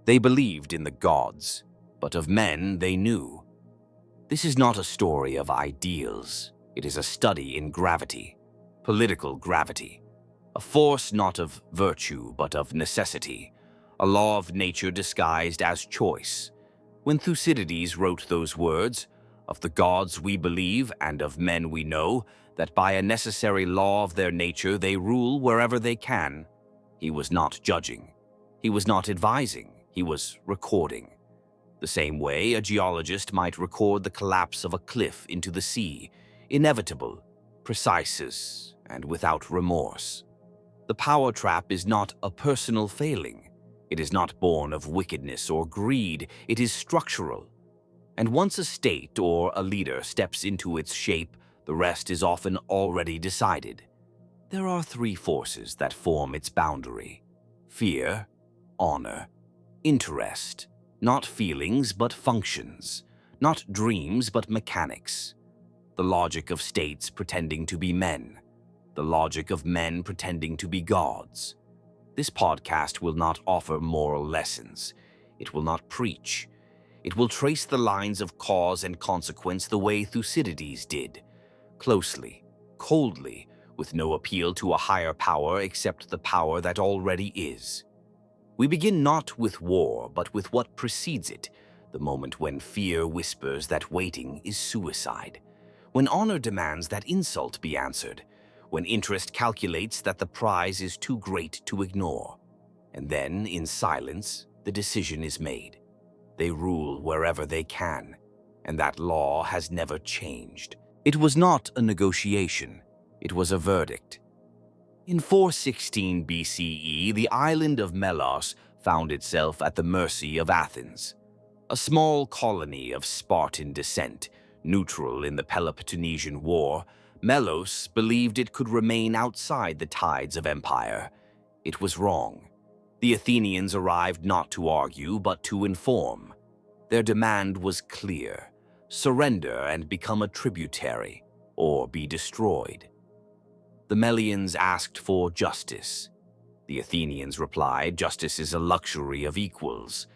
They believed in the gods, but of men they knew. This is not a story of ideals. It is a study in gravity, political gravity, a force not of virtue but of necessity, a law of nature disguised as choice. When Thucydides wrote those words, "Of the gods we believe and of men we know, that by a necessary law of their nature they rule wherever they can," he was not judging. He was not advising. He was recording. The same way a geologist might record the collapse of a cliff into the sea, inevitable, precise, and without remorse. The power trap is not a personal failing. It is not born of wickedness or greed. It is structural. And once a state or a leader steps into its shape, the rest is often already decided. There are three forces that form its boundary: fear, honor, interest. Not feelings, but functions. Not dreams, but mechanics. The logic of states pretending to be men. The logic of men pretending to be gods. This podcast will not offer moral lessons. It will not preach. It will trace the lines of cause and consequence the way Thucydides did. Closely, coldly, with no appeal to a higher power except the power that already is. We begin not with war, but with what precedes it, the moment when fear whispers that waiting is suicide, when honor demands that insult be answered, when interest calculates that the prize is too great to ignore. And then, in silence, the decision is made. They rule wherever they can, and that law has never changed. It was not a negotiation. It was a verdict. In 416 BCE, the island of Melos found itself at the mercy of Athens, a small colony of Spartan descent, neutral in the Peloponnesian War. Melos believed it could remain outside the tides of empire. It was wrong. The Athenians arrived not to argue, but to inform. Their demand was clear: surrender and become a tributary, or be destroyed. The Melians asked for justice. The Athenians replied, justice is a luxury of equals.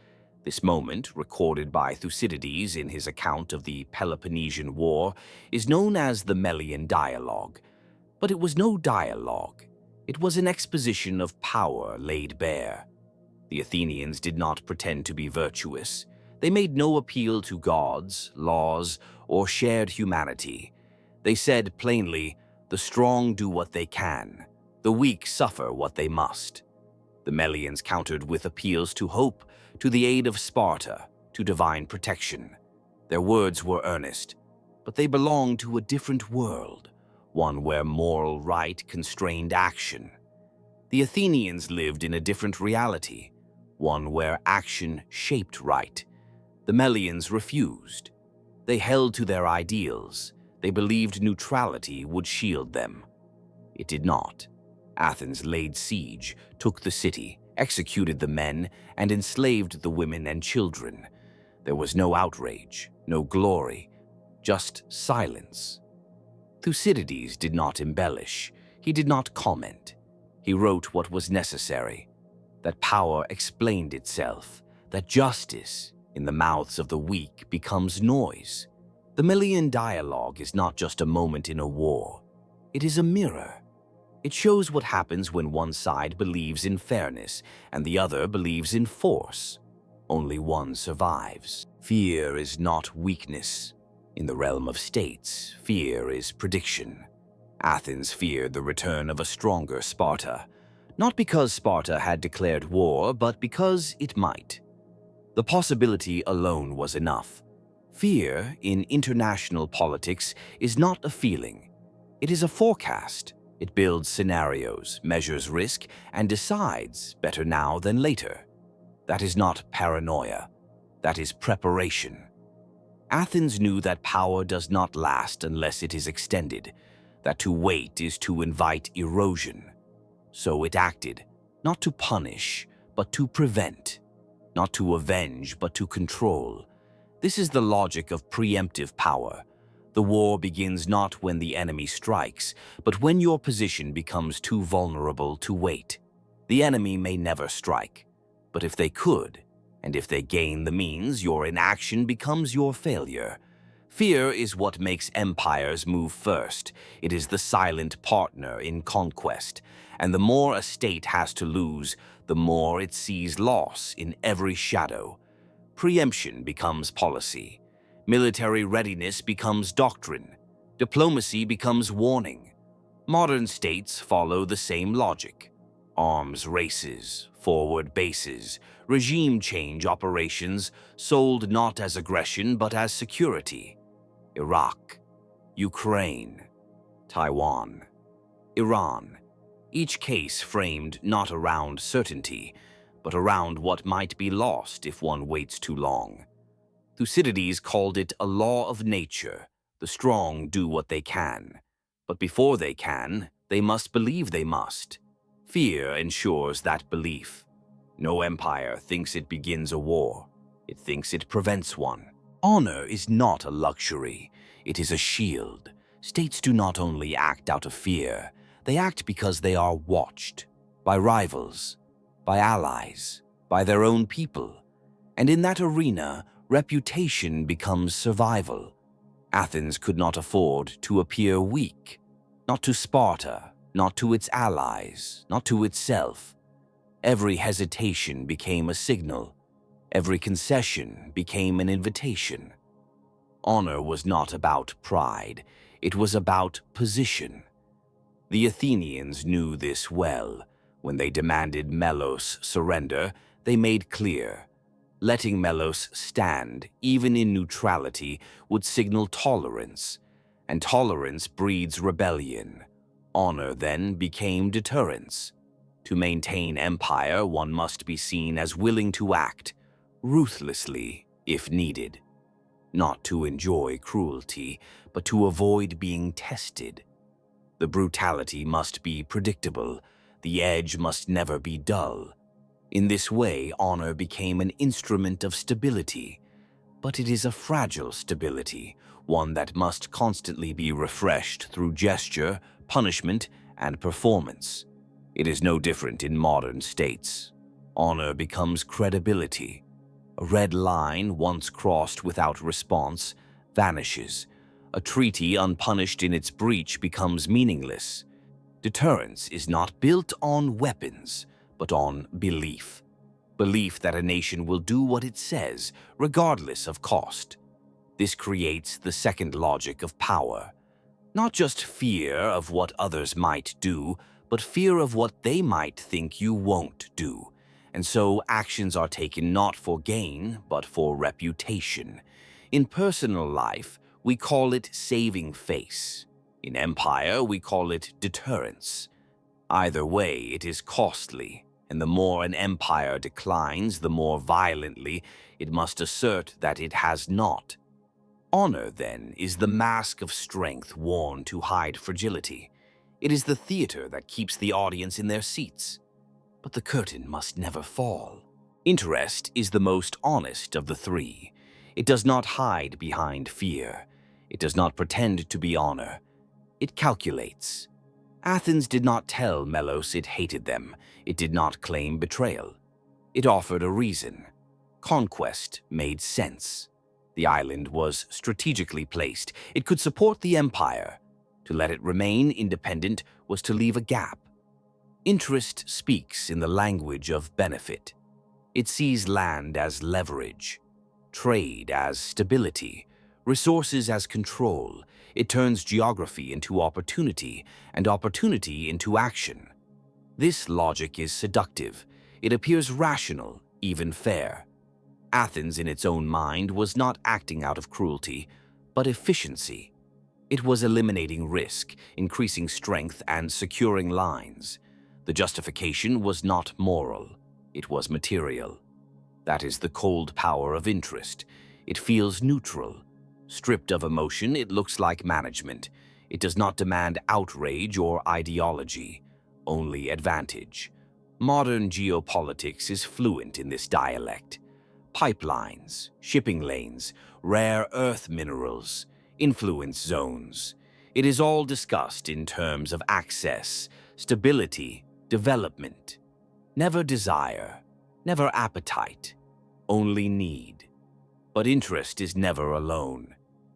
This moment, recorded by Thucydides in his account of the Peloponnesian War, is known as the Melian Dialogue. But it was no dialogue. It was an exposition of power laid bare. The Athenians did not pretend to be virtuous. They made no appeal to gods, laws, or shared humanity. They said plainly, the strong do what they can. The weak suffer what they must. The Melians countered with appeals to hope, to the aid of Sparta, to divine protection. Their words were earnest, but they belonged to a different world, one where moral right constrained action. The Athenians lived in a different reality, one where action shaped right. The Melians refused. They held to their ideals. They believed neutrality would shield them. It did not. Athens laid siege, took the city, executed the men, and enslaved the women and children. There was no outrage, no glory, just silence. Thucydides did not embellish. He did not comment. He wrote what was necessary, that power explained itself, that justice, in the mouths of the weak, becomes noise. The Melian Dialogue is not just a moment in a war. It is a mirror. It shows what happens when one side believes in fairness and the other believes in force. Only one survives. Fear is not weakness. In the realm of states, fear is prediction. Athens feared the return of a stronger Sparta, not because Sparta had declared war, but because it might. The possibility alone was enough. Fear in international politics is not a feeling. It is a forecast. It builds scenarios, measures risk, and decides better now than later. That is not paranoia. That is preparation. Athens knew that power does not last unless it is extended, that to wait is to invite erosion. So it acted, not to punish, but to prevent, not to avenge, but to control. This is the logic of preemptive power. The war begins not when the enemy strikes, but when your position becomes too vulnerable to wait. The enemy may never strike, but if they could, And if they gain the means, your inaction becomes your failure. Fear is what makes empires move first. It is the silent partner in conquest. And the more a state has to lose, the more it sees loss in every shadow. Preemption becomes policy. Military readiness becomes doctrine. Diplomacy becomes warning. Modern states follow the same logic. Arms races, forward bases, regime change operations sold not as aggression but as security. Iraq, Ukraine, Taiwan, Iran. Each case framed not around certainty, but around what might be lost if one waits too long. Thucydides called it a law of nature. The strong do what they can. But before they can, they must believe they must. Fear ensures that belief. No empire thinks it begins a war. It thinks it prevents one. Honor is not a luxury. It is a shield. States do not only act out of fear. They act because they are watched by rivals, by allies, by their own people. And in that arena, reputation becomes survival. Athens could not afford to appear weak, not to Sparta, not to its allies, not to itself. Every hesitation became a signal. Every concession became an invitation. Honor was not about pride. It was about position. The Athenians knew this well. When they demanded Melos surrender, they made clear. Letting Melos stand, even in neutrality, would signal tolerance, and tolerance breeds rebellion. Honor then became deterrence. To maintain empire, one must be seen as willing to act, ruthlessly if needed. Not to enjoy cruelty, but to avoid being tested. The brutality must be predictable. The edge must never be dull. In this way, honor became an instrument of stability. But it is a fragile stability, one that must constantly be refreshed through gesture, punishment, and performance. It is no different in modern states. Honor becomes credibility. A red line, once crossed without response, vanishes. A treaty unpunished in its breach becomes meaningless. Deterrence is not built on weapons, but on belief. Belief that a nation will do what it says, regardless of cost. This creates the second logic of power. Not just fear of what others might do, but fear of what they might think you won't do. And so actions are taken not for gain, but for reputation. In personal life, we call it saving face. In empire, we call it deterrence. Either way, it is costly, and the more an empire declines, the more violently it must assert that it has not. Honor, then, is the mask of strength worn to hide fragility. It is the theater that keeps the audience in their seats. But the curtain must never fall. Interest is the most honest of the three. It does not hide behind fear. It does not pretend to be honor. It calculates. Athens did not tell Melos it hated them. It did not claim betrayal. It offered a reason. Conquest made sense. The island was strategically placed. It could support the empire. To let it remain independent was to leave a gap. Interest speaks in the language of benefit. It sees land as leverage, trade as stability, resources as control. It turns geography into opportunity and opportunity into action. This logic is seductive. It appears rational, even fair. Athens, in its own mind, was not acting out of cruelty, but efficiency. It was eliminating risk, increasing strength, and securing lines. The justification was not moral. It was material. That is the cold power of interest. It feels neutral. Stripped of emotion, it looks like management. It does not demand outrage or ideology, only advantage. Modern geopolitics is fluent in this dialect. Pipelines, shipping lanes, rare earth minerals, influence zones. It is all discussed in terms of access, stability, development. Never desire, never appetite. only need. But interest is never alone.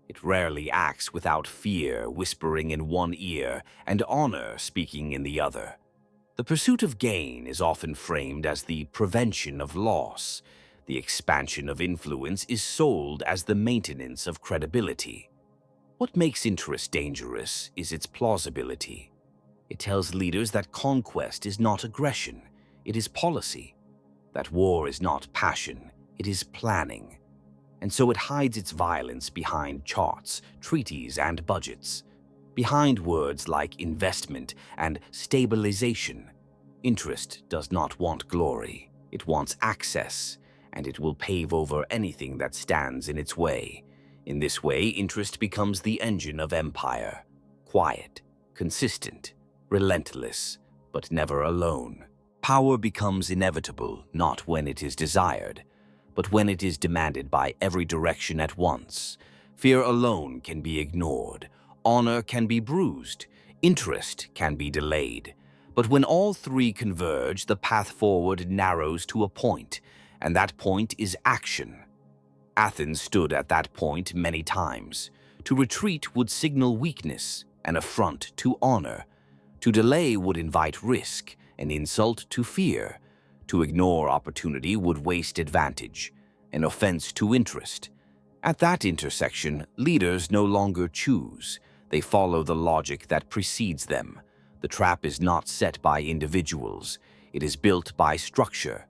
It rarely acts without fear whispering in one ear and honor speaking in the other. The pursuit of gain is often framed as the prevention of loss. The expansion of influence is sold as the maintenance of credibility. What makes interest dangerous is its plausibility. It tells leaders that conquest is not aggression, it is policy. That war is not passion, it is planning. And so it hides its violence behind charts, treaties, and budgets. Behind words like investment and stabilization. Interest does not want glory, it wants access, and it will pave over anything that stands in its way. In this way, interest becomes the engine of empire. Quiet, consistent, relentless, but never alone. Power becomes inevitable not when it is desired, but when it is demanded by every direction at once. Fear alone can be ignored, honor can be bruised, interest can be delayed. But when all three converge, the path forward narrows to a point, and that point is action. Athens stood at that point many times. To retreat would signal weakness, an affront to honor. To delay would invite risk, an insult to fear. To ignore opportunity would waste advantage, an offense to interest. At that intersection, leaders no longer choose. They follow the logic that precedes them. The trap is not set by individuals. It is built by structure.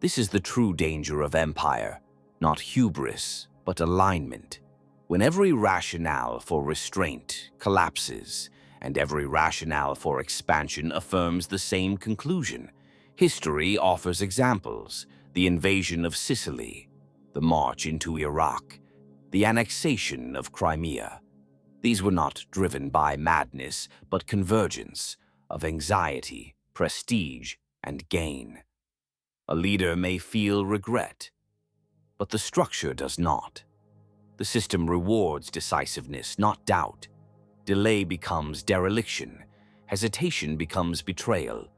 This is the true danger of empire. Not hubris, but alignment. When every rationale for restraint collapses, and every rationale for expansion affirms the same conclusion, history offers examples: the invasion of Sicily, the march into Iraq, the annexation of Crimea. These were not driven by madness, but convergence of anxiety, prestige, and gain. A leader may feel regret, but the structure does not. The system rewards decisiveness, not doubt. Delay becomes dereliction, hesitation becomes betrayal,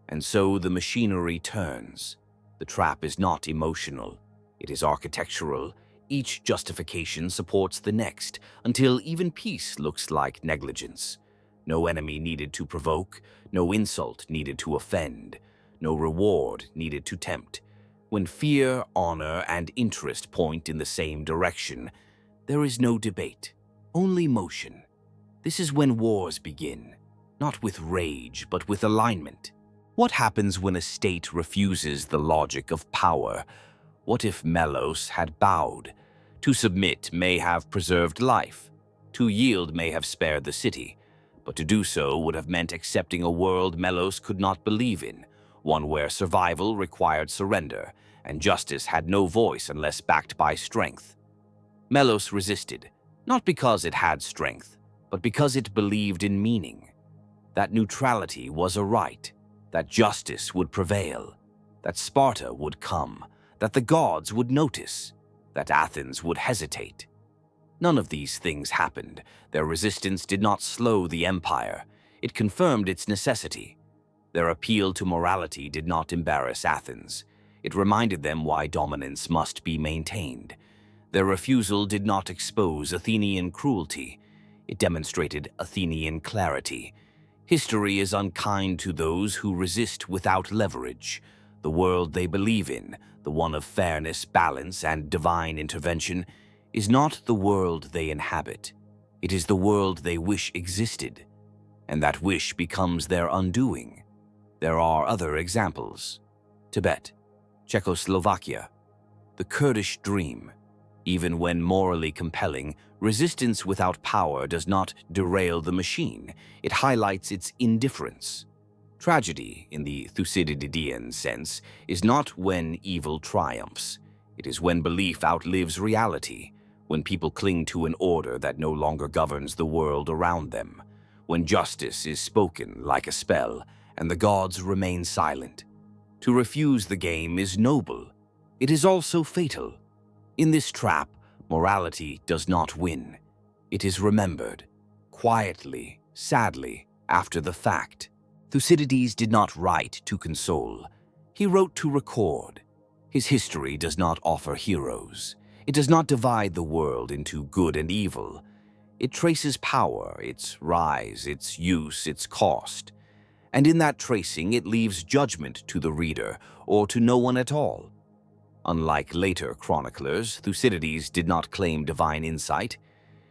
and so the machinery turns. The trap is not emotional, it is architectural. Each justification supports the next, until even peace looks like negligence. No enemy needed to provoke, no insult needed to offend, no reward needed to tempt. When fear, honor, and interest point in the same direction, there is no debate, only motion. This is when wars begin, not with rage, but with alignment. What happens when a state refuses the logic of power? What if Melos had bowed? To submit may have preserved life. To yield may have spared the city. But to do so would have meant accepting a world Melos could not believe in, one where survival required surrender, and justice had no voice unless backed by strength. Melos resisted, not because it had strength, but because it believed in meaning. That neutrality was a right, that justice would prevail, that Sparta would come, that the gods would notice, that Athens would hesitate. None of these things happened. Their resistance did not slow the empire. It confirmed its necessity. Their appeal to morality did not embarrass Athens. It reminded them why dominance must be maintained. Their refusal did not expose Athenian cruelty. It demonstrated Athenian clarity. History is unkind to those who resist without leverage. The world they believe in, the one of fairness, balance, and divine intervention, is not the world they inhabit. It is the world they wish existed, and that wish becomes their undoing. There are other examples. Tibet, Czechoslovakia, the Kurdish dream. Even when morally compelling, resistance without power does not derail the machine. It highlights its indifference. Tragedy, in the Thucydidean sense, is not when evil triumphs. It is when belief outlives reality, when people cling to an order that no longer governs the world around them, when justice is spoken like a spell and the gods remain silent. To refuse the game is noble. It is also fatal. In this trap, morality does not win. It is remembered, quietly, sadly, after the fact. Thucydides did not write to console. He wrote to record. His history does not offer heroes. It does not divide the world into good and evil. It traces power, its rise, its use, its cost. And in that tracing, it leaves judgment to the reader, or to no one at all. Unlike later chroniclers, Thucydides did not claim divine insight.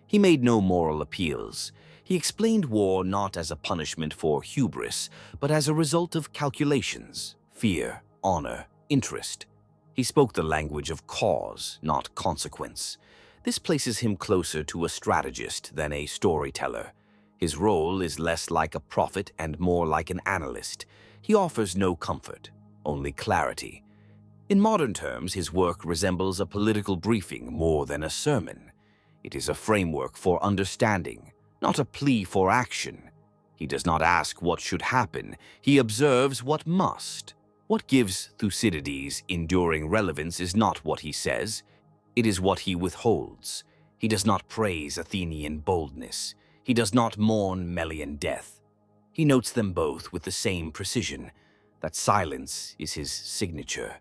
He made no moral appeals. He explained war not as a punishment for hubris, but as a result of calculations, fear, honor, interest. He spoke the language of cause, not consequence. This places him closer to a strategist than a storyteller. His role is less like a prophet and more like an analyst. He offers no comfort, only clarity. In modern terms, his work resembles a political briefing more than a sermon. It is a framework for understanding, not a plea for action. He does not ask what should happen, he observes what must. What gives Thucydides enduring relevance is not what he says, it is what he withholds. He does not praise Athenian boldness. He does not mourn Melian death. He notes them both with the same precision. That silence is his signature,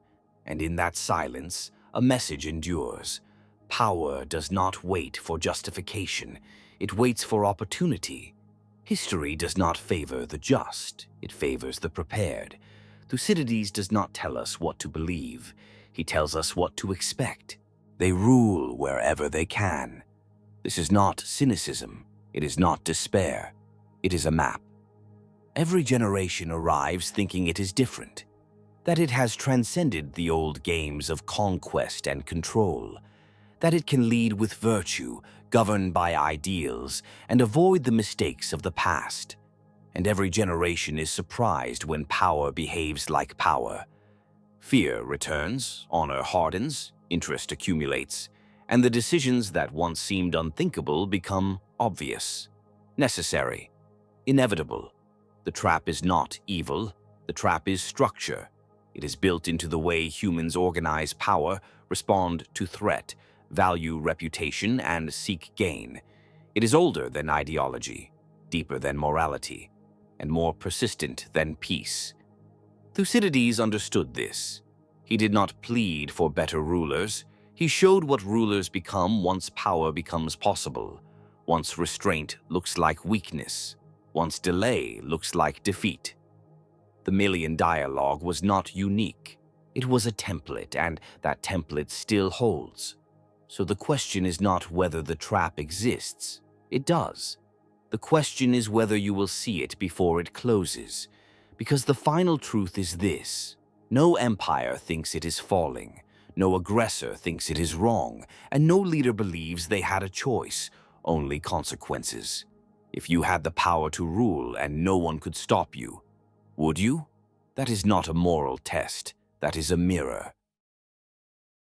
and in that silence, a message endures. Power does not wait for justification. It waits for opportunity. History does not favor the just. It favors the prepared. Thucydides does not tell us what to believe. He tells us what to expect. They rule wherever they can. This is not cynicism. It is not despair. It is a map. Every generation arrives thinking it is different, that it has transcended the old games of conquest and control, that it can lead with virtue, govern by ideals, and avoid the mistakes of the past. And every generation is surprised when power behaves like power. Fear returns, honor hardens, interest accumulates, and the decisions that once seemed unthinkable become obvious, necessary, inevitable. The trap is not evil, the trap is structure. It is built into the way humans organize power, respond to threat, value reputation, and seek gain. It is older than ideology, deeper than morality, and more persistent than peace. Thucydides understood this. He did not plead for better rulers. He showed what rulers become once power becomes possible, once restraint looks like weakness, once delay looks like defeat. The Melian dialogue was not unique. It was a template, and that template still holds. So the question is not whether the trap exists. It does. The question is whether you will see it before it closes. Because the final truth is this: no empire thinks it is falling, no aggressor thinks it is wrong, and no leader believes they had a choice, only consequences. If you had the power to rule and no one could stop you, would you? That is not a moral test, that is a mirror.